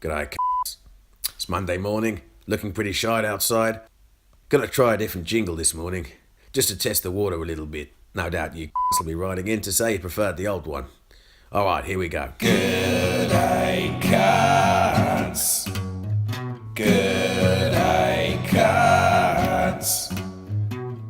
G'day, It's Monday morning, looking pretty shite outside. Gonna try a different jingle this morning, just to test the water a little bit. No doubt you will be writing in to say you preferred the old one. Alright, here we go. G'day, cunts. G'day, cunts.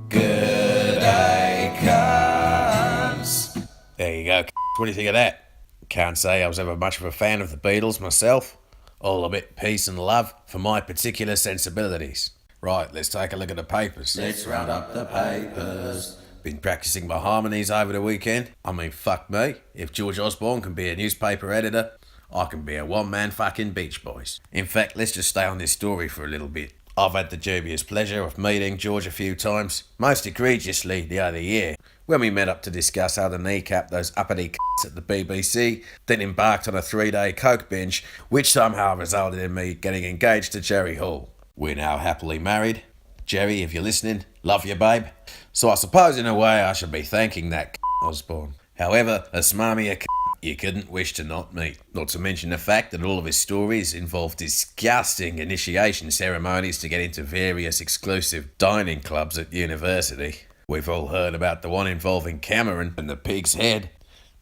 G'day, cunts. There you go. What do you think of that? Can't say I was ever much of a fan of the Beatles myself. All a bit peace and love for my particular sensibilities. Right, let's take a look at the papers. Let's round up the papers. Been practicing my harmonies over the weekend. I mean, fuck me. If George Osborne can be a newspaper editor, I can be a one-man fucking Beach Boys. In fact, let's just stay on this story for a little bit. I've had the dubious pleasure of meeting George a few times, most egregiously the other year, when we met up to discuss how to kneecap those uppity c***s at the BBC, then embarked on a 3-day coke binge, which somehow resulted in me getting engaged to Jerry Hall. We're now happily married. Jerry, if you're listening, love you, babe. So I suppose in a way I should be thanking that Osborne. However, a smarmier you couldn't wish to not meet. Not to mention the fact that all of his stories involve disgusting initiation ceremonies to get into various exclusive dining clubs at university. We've all heard about the one involving Cameron and the pig's head.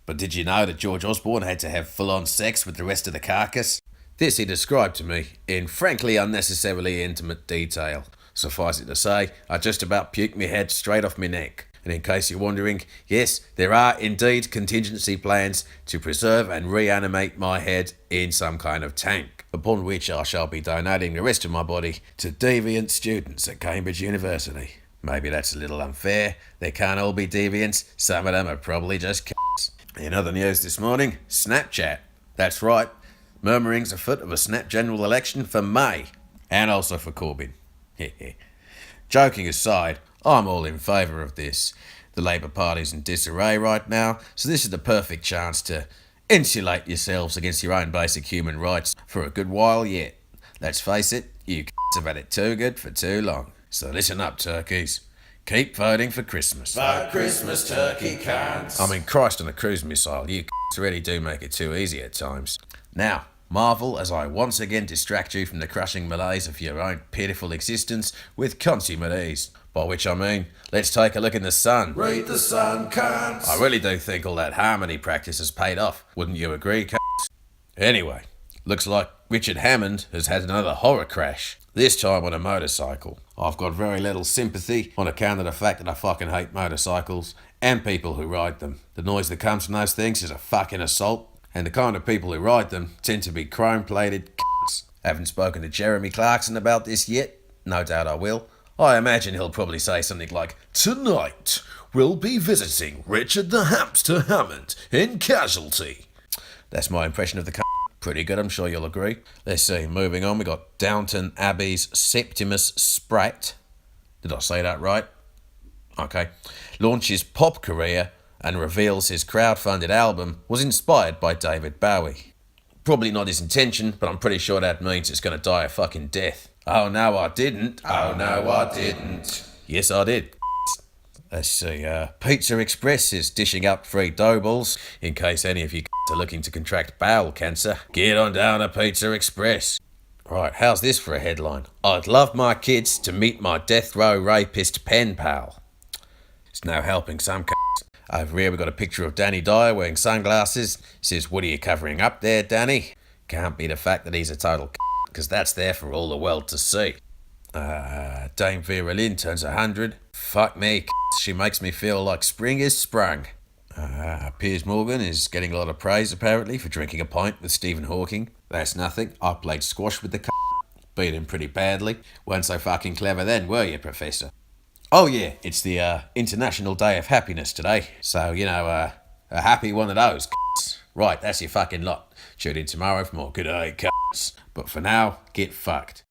But did you know that George Osborne had to have full-on sex with the rest of the carcass? This he described to me in frankly unnecessarily intimate detail. Suffice it to say, I just about puked my head straight off my neck. And in case you're wondering, yes, there are indeed contingency plans to preserve and reanimate my head in some kind of tank, upon which I shall be donating the rest of my body to deviant students at Cambridge University. Maybe that's a little unfair. They can't all be deviants. Some of them are probably just c***s. In other news this morning, Snapchat. That's right. Murmurings afoot of a snap general election for May. And also for Corbyn. Joking aside, I'm all in favour of this. The Labour Party's in disarray right now, so this is the perfect chance to insulate yourselves against your own basic human rights for a good while yet. Let's face it, you c***s have had it too good for too long. So listen up, turkeys. Keep voting for Christmas. Vote Christmas, turkey cunts. I mean, Christ on a cruise missile, you c***s really do make it too easy at times. Now, marvel as I once again distract you from the crushing malaise of your own pitiful existence with consummate ease. By which I mean, let's take a look in the sun. Read the sun, cunts. I really do think all that harmony practice has paid off. Wouldn't you agree, cunts? Anyway, looks like Richard Hammond has had another horror crash. This time on a motorcycle. I've got very little sympathy on account of the fact that I fucking hate motorcycles and people who ride them. The noise that comes from those things is a fucking assault. And the kind of people who ride them tend to be chrome-plated c***s. Haven't spoken to Jeremy Clarkson about this yet. No doubt I will. I imagine he'll probably say something like, "Tonight, we'll be visiting Richard the Hamster Hammond in Casualty." That's my impression of the c***. Pretty good, I'm sure you'll agree. Let's see, moving on, we got Downton Abbey's Septimus Sprite. Did I say that right? Okay. Launches pop career and reveals his crowd-funded album was inspired by David Bowie. Probably not his intention, but I'm pretty sure that means it's going to die a fucking death. Oh no, I didn't. Oh no, I didn't. Yes, I did. Let's see, Pizza Express is dishing up free dough balls in case any of you are looking to contract bowel cancer. Get on down to Pizza Express. Right, how's this for a headline? I'd love my kids to meet my death row rapist pen pal. It's no helping some Over here we've got a picture of Danny Dyer wearing sunglasses. Says, "What are you covering up there, Danny?" Can't be the fact that he's a total because that's there for all the world to see. Dame Vera Lynn turns 100. Fuck me, she makes me feel like spring is sprung. Piers Morgan is getting a lot of praise apparently for drinking a pint with Stephen Hawking. That's nothing. I played squash with the beat him pretty badly. Weren't so fucking clever then, were you, Professor? Oh yeah, it's the International Day of Happiness today. So, you know, a happy one of those Right, that's your fucking lot. Tune in tomorrow for more good day, But for now, get fucked.